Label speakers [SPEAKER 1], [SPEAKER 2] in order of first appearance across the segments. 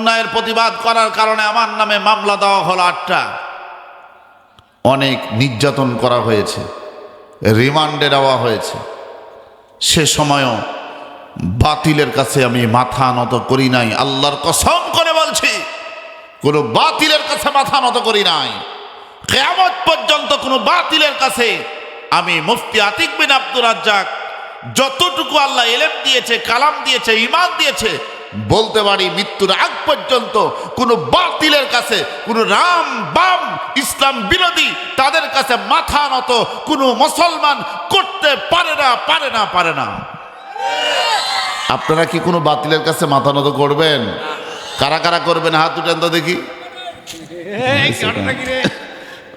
[SPEAKER 1] অন্যায়ের প্রতিবাদ করার কারণে আমার নামে মামলা দেওয়া হলো 8টা। অনেক নির্যাতন করা হয়েছে, রিমান্ডে দেওয়া হয়েছে। সে সময়ও বাতিলের কাছে আমি মাথা নত করি নাই। আল্লাহর কসম করে বলছি, কোনো বাতিলের কাছে মাথা নত করি নাই। কিয়ামত পর্যন্ত কোনো বাতিলের কাছে আমি মুফতি আতিক বিন আব্দুর রাজ্জাক যতটুকু আল্লাহ ইলম দিয়েছে, কালাম দিয়েছে, ঈমান দিয়েছে, বলতে পারি মৃত্যুর আগ পর্যন্ত কোনো বাতিলের কাছে, কোনো রাম বাম ইসলাম বিরোধী তাদের কাছে মাথা নত কোনো মুসলমান করতে পারে না, পারে না, পারে না। আপনারা কি কোনো বাতিলের কাছে মাথা নত করবেন? কারা কারা করবেন হাত উঠান তো দেখি।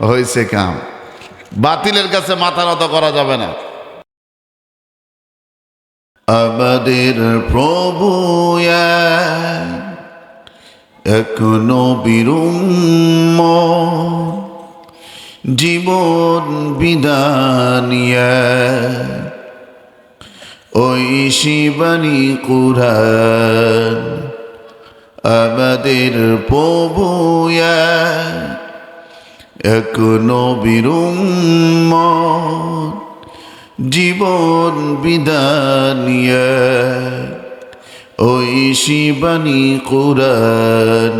[SPEAKER 1] হয়েছে কাম, বাতিলের কাছে মাথা নত করা যাবে না। আমাদের প্রভু এখনো বিরুম জীবন বিধানিয়া ওই শিবানী কুরআন। আমাদের প্রভু এখনো বিরুম জীবন বিধানিয়া ওই শিবানী কুরআন।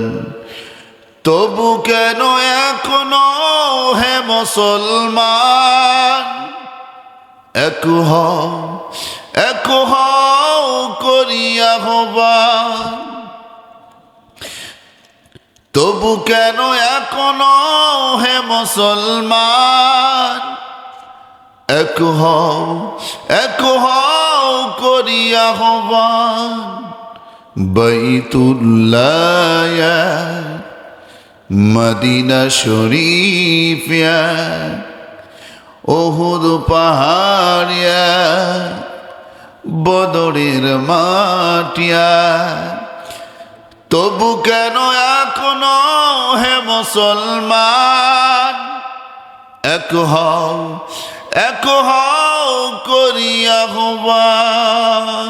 [SPEAKER 1] তবু কেন এখনো হে মুসলমান এক হও করিয়া আহ্বান। তবু কেন এখনো হে মুসলমান এক হও করিয়া আহ্বান। বাইতুল্লাহ মদিনা শরীফ ওহুদ পাহাড়িয়া বদরের মাটিয়া। তবু কেন এখনো হে মুসলমান এক হও করিয়া আহ্বান।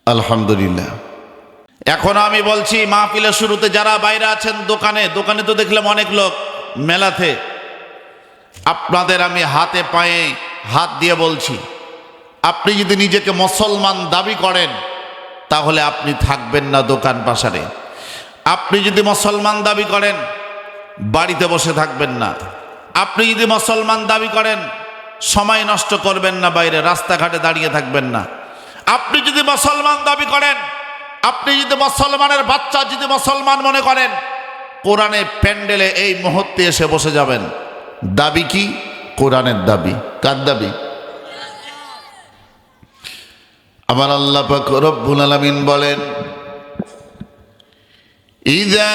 [SPEAKER 1] আলহামদুলিল্লাহ। এখন আমি বলছি মাহফিলের শুরুতে যারা বাইরে আছেন, দোকানে তো দেখলাম অনেক লোক, মেলাতে, আপনাদের আমি হাতে পায়ে হাত দিয়ে বলছি, আপনি যদি নিজেকে মুসলমান দাবি করেন তাহলে আপনি থাকবেন না দোকান পাশারে। আপনি যদি মুসলমান দাবি করেন বাড়িতে বসে থাকবেন না। আপনি যদি মুসলমান দাবি করেন সময় নষ্ট করবেন না, বাইরে রাস্তাঘাটে দাঁড়িয়ে থাকবেন না। আপনি যদি মুসলমান দাবি করেন, আপনি যদি মুসলমানের বাচ্চা যদি মুসলমান মনে করেন, কোরআনের প্যান্ডেলে এই মুহূর্তে এসে বসে যাবেন। দাবি কি? কোরআনের দাবি। কার দাবি? আমার আল্লাহ পাক রব্বুল আলামিন বলেন, ইযা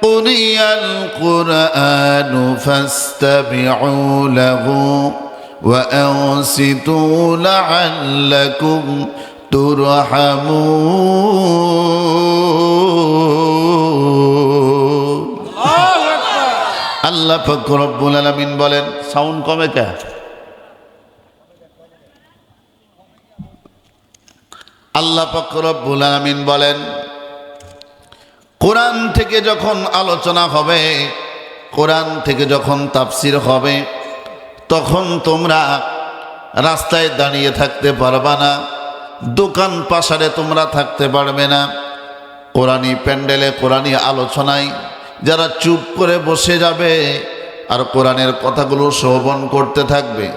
[SPEAKER 1] কুরিয়াল কুরআনু ফাসতামিউ লাহু ওয়া আনসিতু লাআল্লাকুম তুরহামুন। আল্লাহ পাক রব্বুল আলামিন বলেন, সাউন্ড কমে কে? আল্লাহ পাক রব্বুল আলামিন বলেন, কোরআন থেকে যখন আলোচনা হবে, কোরআন থেকে যখন তাফসির হবে, তখন তোমরা রাস্তায় দাঁড়িয়ে থাকতে পারবা না, দোকান পাশারে তোমরা থাকতে পারবে না। কোরআনী প্যান্ডেলে, কোরআনী আলোচনায় যারা চুপ করে বসে যাবে আর কোরআনের কথাগুলো শ্রবণ করতে থাকবে,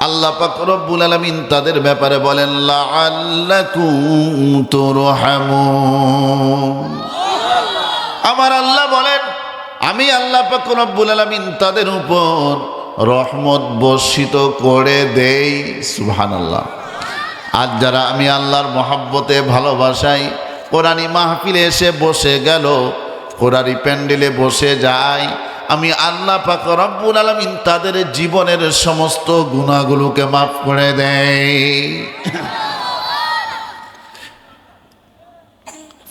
[SPEAKER 1] আল্লাহ পাক রব্বুল আলামিন তাদের ব্যাপারে বলেন, লাআল্লাকুম তুরহামুন। আমার আল্লাহ বলেন, আমি আল্লাহ পাক রব্বুল আলামিন তাদের উপর রহমত বর্ষিত করে দেই। সুবহানাল্লাহ। আর যারা আমি আল্লাহর মহব্বতে ভালোবাসাই কোরআনী মাহফিলে এসে বসে গেল, কোরআনী প্যান্ডেলে বসে যায়, আমি আল্লাহ পাক রব্বুল আলামিন তাদের জীবনের সমস্ত গুনাহগুলোকে মাফ করে দেয়।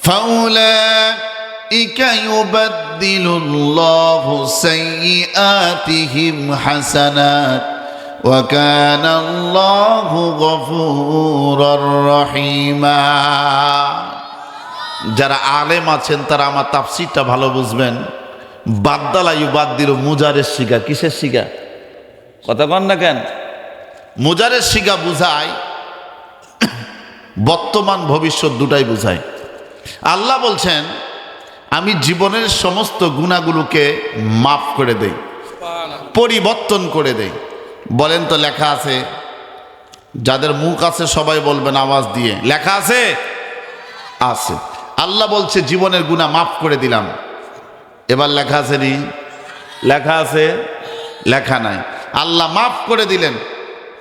[SPEAKER 1] ফাউলাইকা ইউবাদদিলুল্লাহু সাইয়্যাতিহিম হাসানাত وكان الله غفورا رحيما। যারা আলেম আছেন তারা আমার তাফসীরটা ভালো বুঝবেন। বাদদালা ইউবাদদিল মুজারের শিখা, কিসের শিখা? কথা কন না কেন? মুজারের শিখা বুঝায় বর্তমান ভবিষ্যৎ দুটাই বুঝায়। আল্লাহ বলছেন আমি জীবনের সমস্ত গুনাহগুলোকে মাফ করে দেই, পরিবর্তন করে দেই। বলেন তো লেখা আছে? যাদের মুখ আছে সবাই বলবেন আওয়াজ দিয়ে, লেখা আছে? আছে। আল্লাহ বলছে জীবনের গুনাহ মাফ করে দিলাম। এবার লেখা আছে নি? লেখা আছে? লেখা নাই। আল্লাহ মাফ করে দিলেন।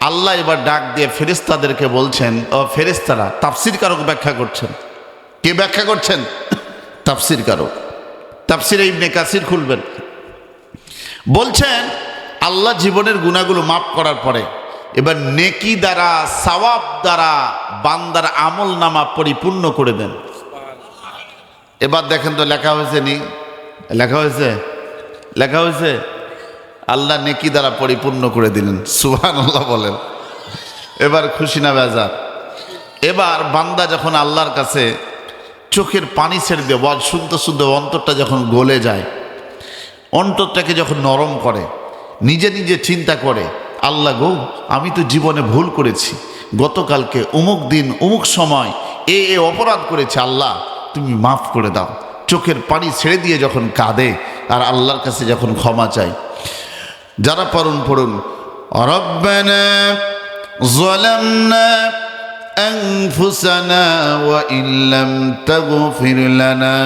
[SPEAKER 1] আল্লাহ এবার ডাক দিয়ে ফেরেশতাদেরকে বলছেন, ও ফেরেশতারা, তাফসীরকারক ব্যাখ্যা করছেন। কে ব্যাখ্যা করছেন? তাফসীরকারক। তাফসীরে ইবনে কাসির খুলবেন। বলছেন আল্লাহ জীবনের গুনাহগুলো মাফ করার পরে এবার নেকি দ্বারা, সওয়াব দ্বারা বান্দার আমল নামা পরিপূর্ণ করে দেন। এবার দেখেন তো লেখা হয়েছে নি? লেখা হয়েছে? লেখা হয়েছে? আল্লাহ নেকি দ্বারা পরিপূর্ণ করে দিলেন। সুবহানাল্লাহ বলেন। এবার খুশি না বেজার? এবার বান্দা যখন আল্লাহর কাছে চোখের পানি ছেড়ে দিয়ে বল শুনতে শুনতে অন্তরটা যখন গলে যায়, অন্তরটাকে যখন নরম করে, নিজে নিজে চিন্তা করে, আল্লাহ গো আমি তো জীবনে ভুল করেছি, গতকালকে অমুক দিন অমুক সময় এ অপরাধ করেছে, আল্লাহ তুমি মাফ করে দাও। চোখের পানি ছেড়ে দিয়ে যখন কাঁদে আর আল্লাহর কাছে যখন ক্ষমা চাই। যারা পড়ুন রব্বানা যালামনা আনফুসানা ওয়া ইল্লাম তাগফির লানা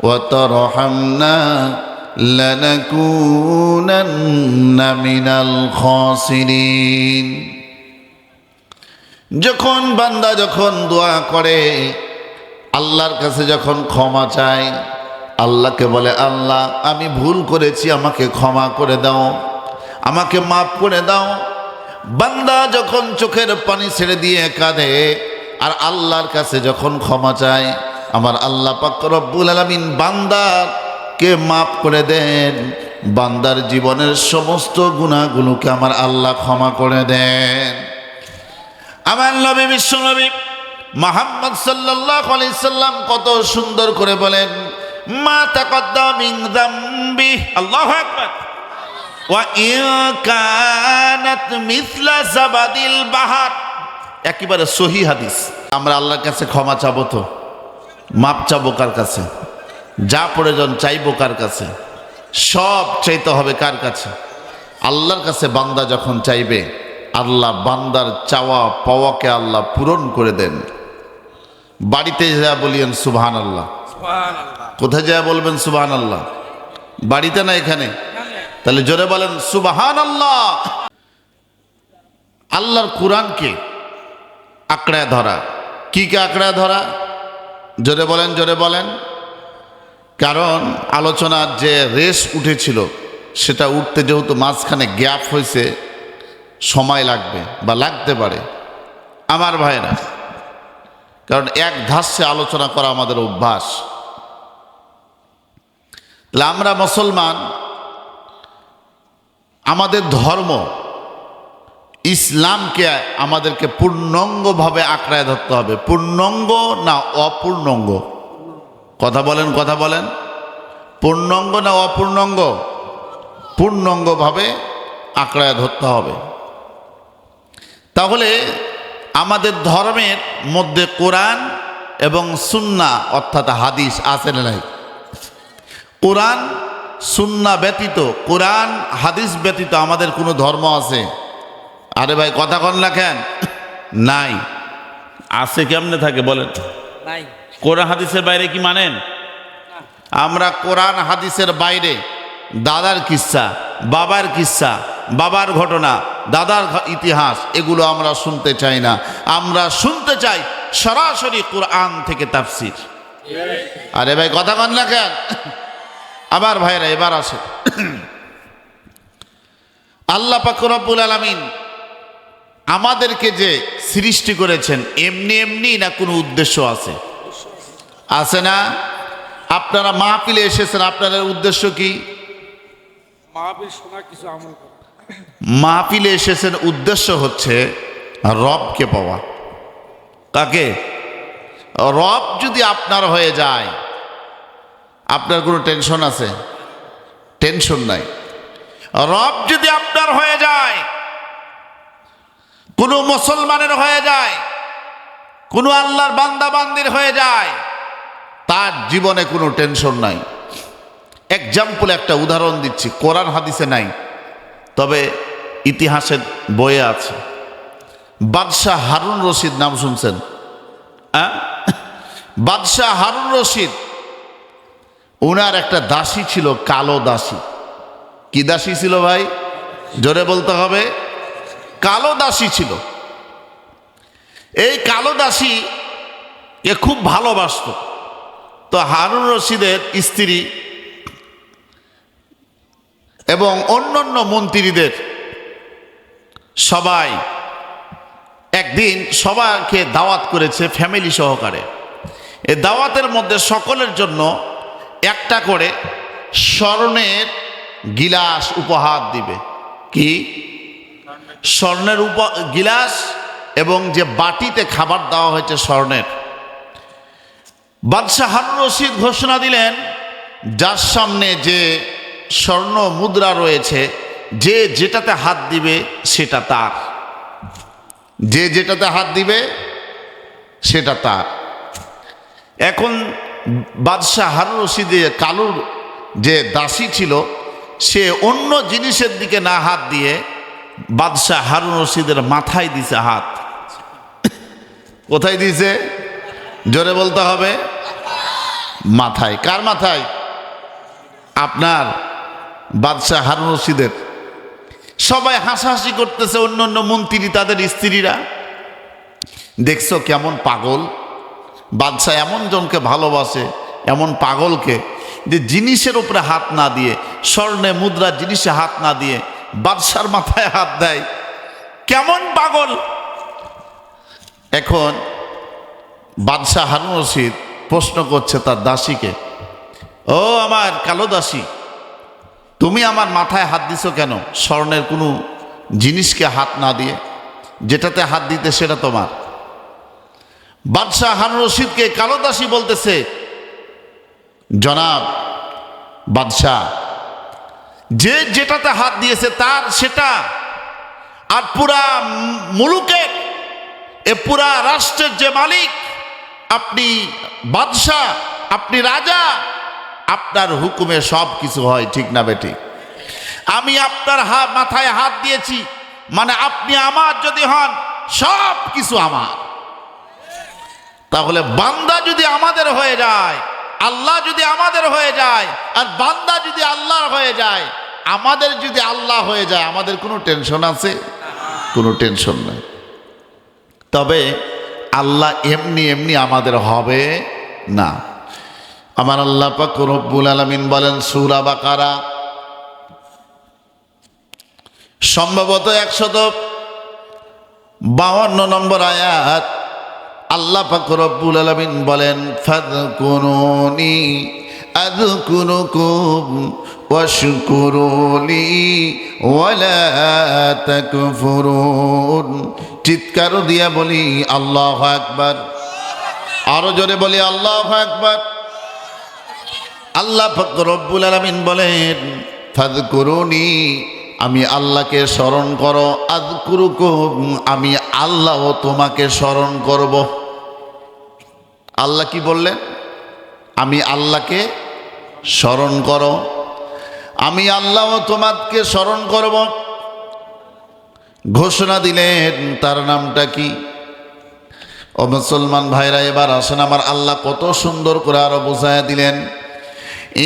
[SPEAKER 1] ওয়া তারহামনা লানাকুনান্না মিনাল খাসিরিন। যখন বান্দা যখন দোয়া করে, আল্লাহর কাছে যখন ক্ষমা চায়, আল্লাহকে বলে আল্লাহ আমি ভুল করেছি, আমাকে ক্ষমা করে দাও, আমাকে মাফ করে দাও। বান্দা যখন চোখের পানি ছেড়ে দিয়ে কাঁদে আর আল্লাহর কাছে যখন ক্ষমা চায়, আমার আল্লাহ পাক রব্বুল আলামিন বান্দাকে মাফ করে দেন। বান্দার জীবনের সমস্ত গুনাহগুলোকে আমার আল্লাহ ক্ষমা করে দেন। আমার নবী বিশ্ব নবী মুহাম্মদ সাল্লাল্লাহু আলাইহি সাল্লাম কত সুন্দর করে বলেন, মা তাকাদ্দামা মিন যামবি, আল্লাহু আকবার, ওয়া ইন কানাত মিসলা যাবাদিল বাহার। একেবারে সহিহ হাদিস। আমরা আল্লাহর কাছে ক্ষমা চাবো, তো মাপ চাবো কার কাছে? যা প্রয়োজন চাইবো কার কাছে? সব চাইতে হবে কার কাছে? আল্লাহর কাছে। বান্দা যখন চাইবে, আল্লাহ বান্দার চাওয়া পাওয়াকে আল্লাহ পূরণ করে দেন। বাড়িতে যা বলিয়েন সুবহানাল্লাহ, কোথায় যা বলবেন সুবহানাল্লাহ? বাড়িতে না এখানে? তাহলে জোরে বলেন সুবহানাল্লাহ। আল্লাহর কোরআনকে আঁকড়ায় ধরা। কি কে আঁকড়ায় ধরা? জোরে বলেন, জোরে বলেন। কারণ আলোচনার যে রেস উঠেছিল সেটা উঠতে যেহেতু মাঝখানে গ্যাপ হয়েছে, সময় লাগবে বা লাগতে পারে আমার ভাইরা। কারণ এক ধাস্যে আলোচনা করা আমাদের অভ্যাস। তাহলে আমরা মুসলমান, আমাদের ধর্ম ইসলামকে আমাদেরকে পূর্ণাঙ্গভাবে আঁকড়ায় ধরতে হবে। পূর্ণাঙ্গ না অপূর্ণাঙ্গ? কথা বলেন, কথা বলেন। পূর্ণাঙ্গ না অপূর্ণাঙ্গ? পূর্ণাঙ্গভাবে আঁকড়ায় ধরতে হবে। তাহলে আমাদের ধর্মের মধ্যে কোরআন এবং সুন্নাহ অর্থাৎ হাদিস আছে না নাই? কোরআন সুন্নাহ ব্যতীত, কোরআন হাদিস ব্যতীত আমাদের কোনো ধর্ম আছে? আরে ভাই কথা কন না কেন? নাই। আছে কেমনে থাকে বলেন? নাই। কোরআন হাদিসের বাইরে কি মানেন? আমরা কোরআন হাদিসের বাইরে দাদার কিস্সা, বাবার কিস্সা, বাবার ঘটনা, দাদার ইতিহাস, এগুলো আমরা শুনতে চাই না। আমরা শুনতে চাই সরাসরি কোরআন থেকে তাফসীর। আরে ভাই কথা কন না কেন? আবার ভাইরা এবার আসে, আল্লাহ পাক রব্বুল আলামিন আমাদেরকে যে সৃষ্টি করেছেন এমনি এমনি না কোনো উদ্দেশ্য আছে? আছে না? আপনারা মাহফিলে এসেছেন, আপনাদের উদ্দেশ্য কি? মাহফিল শোনা, কিছু আমল করা। মাহফিলে এসেছেন উদ্দেশ্য হচ্ছে রবকে পাওয়া। কাকে? রব যদি আপনার হয়ে যায়, আপনার কোনো টেনশন আছে? টেনশন নাই। রব যদি আপনার হয়ে যায়, কোনো মুসলমানের হয়ে যায়, কোনো আল্লাহর বান্দা বান্দির হয়ে যায়, তার জীবনে কোনো টেনশন নাই। এক্সাম্পল একটা উদাহরণ দিচ্ছি, কোরআন হাদিসে নাই, তবে ইতিহাসের বইয়ে আছে। বাদশাহ হারুন রশিদ নাম শুনছেন? বাদশাহ হারুন রশিদ, ওনার একটা দাসী ছিল, কালো দাসী। কি দাসী ছিল ভাই? জোরে বলতে হবে। কালো দাসী ছিল। এই কালো দাসী এ খুব ভালোবাসত। তো হারুন রশিদের স্ত্রী এবং অন্যান্য মন্ত্রীদের সবাই একদিন সবাইকে দাওয়াত করেছে ফ্যামিলি সহকারে। এই দাওয়াতের মধ্যে সকলের জন্য একটা করে স্বর্ণের গিলাস উপহার দিবে। কি? স্বর্ণের গিলাস এবং যে বাটিতে খাবার দেওয়া হয়েছে স্বর্ণের। বাদশাহ হারুন রশিদ ঘোষণা দিলেন, যার সামনে যে স্বর্ণ মুদ্রা রয়েছে, যে যেটাতে হাত দিবে সেটা তার। যে যেটাতে হাত দিবে সেটা তার। এখন বাদশাহ হারুন রশিদের কালুর যে দাসী ছিল, সে অন্য জিনিসের দিকে না হাত দিয়ে বাদশাহ হারুন রশিদের মাথায় দিছে হাত। কোথায় দিছে? জোরে বলতে হবে। মাথায়। কার মাথায়? আপনার বাদশাহ হারুন রশিদের। সবাই হাসাহাসি করতেছে, অন্য অন্য মন্ত্রী তাদের স্ত্রীরা। দেখছো কেমন পাগল? বাদশাহ এমন জনকে ভালোবাসে, এমন পাগলকে, যে জিনিসের উপরে হাত না দিয়ে, স্বর্ণে মুদ্রা জিনিসে হাত না দিয়ে বাদশার মাথায় হাত দেয়। কেমন পাগল! এখন বাদশাহ হারুন রশিদ প্রশ্ন করছে তার দাসীকে, ও আমার কালো দাসী, তুমি আমার মাথায় হাত দিছো কেন? স্বর্ণের কোনো জিনিসকে হাত না দিয়ে, যেটাতে হাত দিতে সেটা তোমার। বাদশাহ হারুন রশিদকে কালো দাসী বলতেছে, জনাব বাদশাহ, যে যেটাতে হাত দিয়েছে তার সেটা, আর পুরা মুলুকের, এ পুরা রাষ্ট্রের যে মালিক আপনি, বাদশাহ আপনি, রাজা, আপনার হুকুমে সব কিছু হয়, ঠিক না বেঠিক? আমি আপনার মাথায় হাত দিয়েছি মানে আপনি আমার যদি হন, সব কিছু আমার। তাহলে বান্দা যদি আমাদের হয়ে যায়, আল্লাহ যদি আমাদের হয়ে যায়, আর বান্দা যদি আল্লাহর হয়ে যায়, আমাদের যদি আল্লাহ হয়ে যায়, আমাদের কোনো টেনশন আছে? কোনো টেনশন নাই। তবে আল্লাহ এমনি এমনি আমাদের হবে না। আমার আল্লাহ পাক রব্বুল আলামিন বলেন সূরা বাকারা সম্ভবত 152 নম্বর আয়াত, আল্লাহ পাক রব্বুল আলামিন বলেন, ফাযকুরুনি আযকুরুকুম ওয়াশকুরুলি ওয়ালা তাকফুরুন। চিৎকার দিয়া বলি আল্লাহু আকবার। আরো জোরে বলি আল্লাহু আকবার। আল্লাহ পাক রব্বুল আলামিন বলেন, ফাযকুরুনি, আমি আল্লাহকে স্মরণ করো, আযকুরুকুম, আমি আল্লাহ তোমাকে স্মরণ করব। আল্লাহ কি বললেন? আমি আল্লাহকে স্মরণ করো, আমি আল্লাহ তোমাকে স্মরণ করব। ঘোষণা দিলেন, তার নামটা কি? ও মুসলমান ভাইরা, এবার আসেন, আমার আল্লাহ কত সুন্দর করে আরো বোঝায় দিলেন,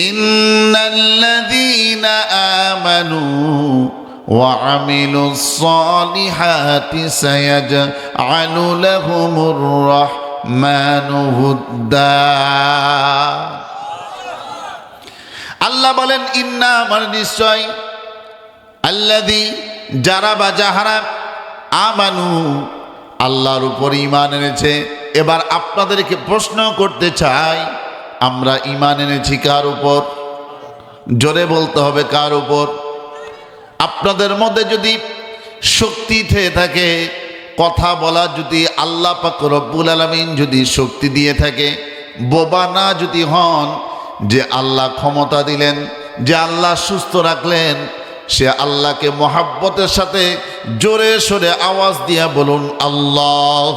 [SPEAKER 1] ইন্নাল্লাযীনা আমানু ওয়া আমিলুস সালিহাতি সায়াজআলু লাহুমুর রাহমানু হুদ্দা। আল্লাহ বলেন, ইন্না, মানে নিশ্চয়, আল্লাযী, যারা বা যাহারা, আমানু, আল্লাহর উপর ঈমান এনেছে। এবার আপনাদেরকে প্রশ্ন করতে চাই, আমরা ঈমান এনেছি কার উপর? জোরে বলতে হবে, কার উপর? আপনাদের মধ্যে যদি শক্তি থেকে থাকে, কথা বলা যদি আল্লাহ পাক রব্বুল আলামিন যদি শক্তি দিয়ে থাকে, বোবা না যদি হন, যে আল্লাহ ক্ষমতা দিলেন, যে আল্লাহ সুস্থ রাখলেন, সে আল্লাহকে মহাব্বতের সাথে জোরে সোরে আওয়াজ দিয়া বলুন আল্লাহ,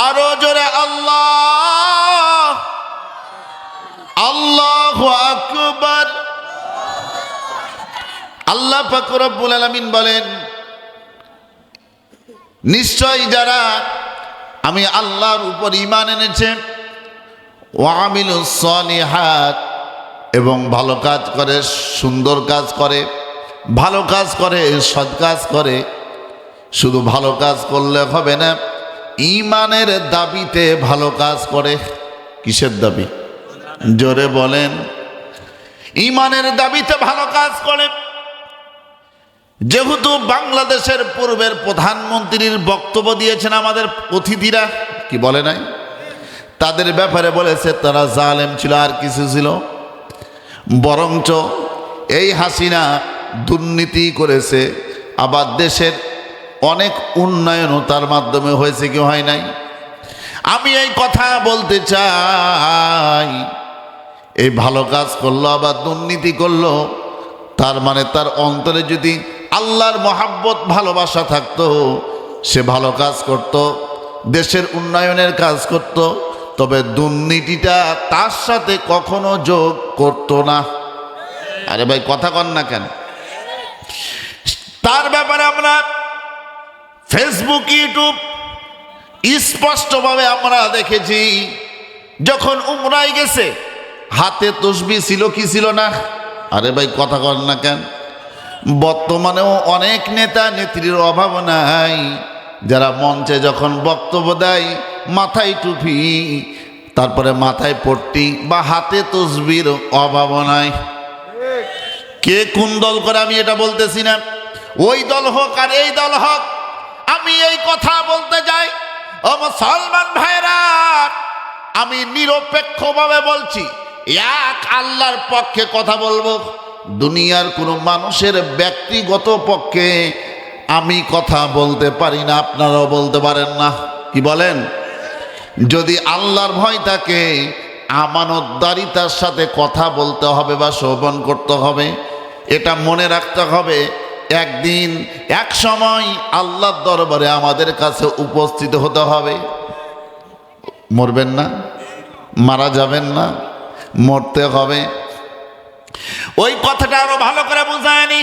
[SPEAKER 1] আরো জোরে আল্লাহ, আল্লাহু আকবার। আল্লাহ পাক রব্বুল আলামিন বলেন, নিশ্চয় যারা আমি আল্লাহর উপর ঈমান এনেছে, ওয়া আমিলুস সালিহাত, এবং ভালো কাজ করে, সুন্দর কাজ করে, ভালো কাজ করে, সৎ কাজ করে। শুধু ভালো কাজ করলে হবে না, ঈমানের দাবিতে ভালো কাজ করে। কিসের দাবি? জোরে বলেন। ঈমানের দাবিতে ভালো কাজ করে। যেহেতু বাংলাদেশের পূর্বের প্রধানমন্ত্রীর বক্তব্য দিয়েছেন আমাদের অতিথিরা, কি বলে নাই? তাদের ব্যাপারে বলেছে তারা জালেম ছিল, আর কিছু ছিল। বরঞ্চ এই হাসিনা দুর্নীতি করেছে, আবার দেশের অনেক উন্নয়নও তার মাধ্যমে হয়েছে, কি হয় নাই? আমি এই কথা বলতে চাই, এই ভালো কাজ করলো আবার দুর্নীতি করলো, তার মানে তার অন্তরে যদি আল্লাহর মহাব্বত ভালোবাসা থাকতো, সে ভালো কাজ করত, দেশের উন্নয়নের কাজ করত, তবে দুর্নীতিটা তার সাথে কখনো যোগ করতো না। আরে ভাই কথা কন না কেন? তার ব্যাপারে আমরা ফেসবুক, ইউটিউব স্পষ্টভাবে আমরা দেখেছি, যখন উমরায় গেছে হাতে তসবিহ ছিল কি ছিল না? আরে ভাই কথা কন না কেন? বর্তমানেও অনেক নেতা নেত্রীর অভাব নাই, যারা মঞ্চে যখন বক্তব্য দেয় মাথায় টুপি, তারপরে মাথায় পট্টি বা হাতে তসবির অভাব নাই। কে কোন দল করে আমি এটা বলতেছি না, ওই দল হোক আর এই দল হোক, আমি এই কথা বলতে যাই, ও মুসলমান ভাইরা, আমি নিরপেক্ষভাবে বলছি, এক আল্লাহর পক্ষে কথা বলবো। দুনিয়ার কোনো মানুষের ব্যক্তিগত পক্ষে আমি কথা বলতে পারি না, আপনারাও বলতে পারেন না। কি বলেন? যদি আল্লাহর ভয় থাকে, আমানতদারিতার সাথে কথা বলতে হবে বা শ্রবণ করতে হবে, এটা মনে রাখতে হবে। একদিন এক সময় আল্লাহর দরবারে আমাদের কাছে উপস্থিত হতে হবে। মরবেন না, মারা যাবেন না, মরতে হবে। ওই কথাটা আরো ভালো করে বুঝায়নি।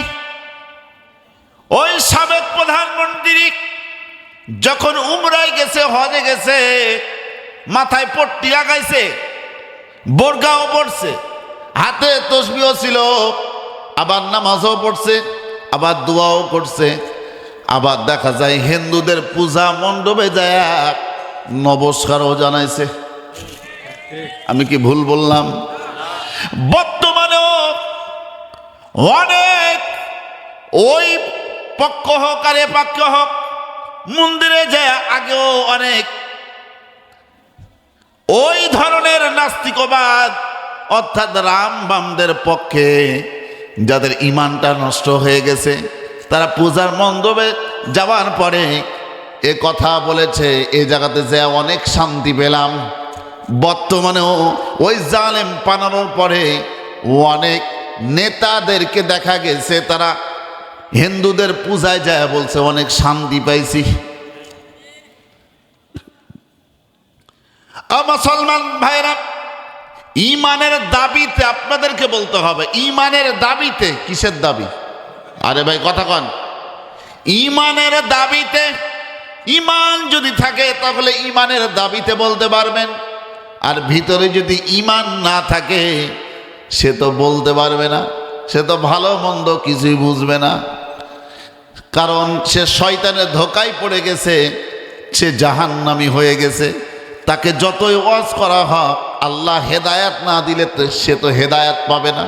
[SPEAKER 1] ওই সাবেক প্রধানমন্ত্রী যখন উমরায় গেছে, হজে গেছে, মাথায় পট্টি লাগাইছে, বোরকাও পড়ছে, হাতে তসবিহ ছিল, আবার নামাজও পড়ছে, আবার দোয়াও করছে। আবার দেখা যায় হিন্দুদের পূজা মণ্ডপে যায় নমস্কারও জানাইছে। আমি কি ভুল বললাম? বর্তমানেও অনেক ওই পক্ষ হোক আর এ পক্ষ হোক, মন্দিরে যায় আগেও অনেক ওই ধরনের নাস্তিকবাদ, অর্থাৎ রাম বামদের পক্ষে যাদের ইমানটা নষ্ট হয়ে গেছে, তারা পূজার মণ্ডপে যাওয়ার পরে এ কথা বলেছে, এই জায়গাতে যে অনেক শান্তি পেলাম। বর্তমানেও ওই জালেম পানানোর পরে অনেক নেতাদেরকে দেখা গেছে তারা হিন্দুদের পূজায় যায় বলছে অনেক শান্তি পাইছি। মুসলমান ভাইরা, ঈমানের দাবিতে আপনাদেরকে বলতে হবে। ঈমানের দাবিতে, কিসের দাবি? আরে ভাই কথা কন। ঈমানের দাবিতে, ঈমান যদি থাকে তাহলে ঈমানের দাবিতে বলতে পারবেন। আর ভিতরে যদি ঈমান না থাকে সে তো বলতে পারবে না, সে তো ভালো মন্দ কিছুই বুঝবে না। কারণ সে শয়তানের ধোঁকায় পড়ে গেছে, সে জাহান্নামী হয়ে গেছে। তাকে যতই ওয়াজ করা হোক, আল্লাহ হেদায়াত না দিলে সে তো হেদায়াত পাবে না।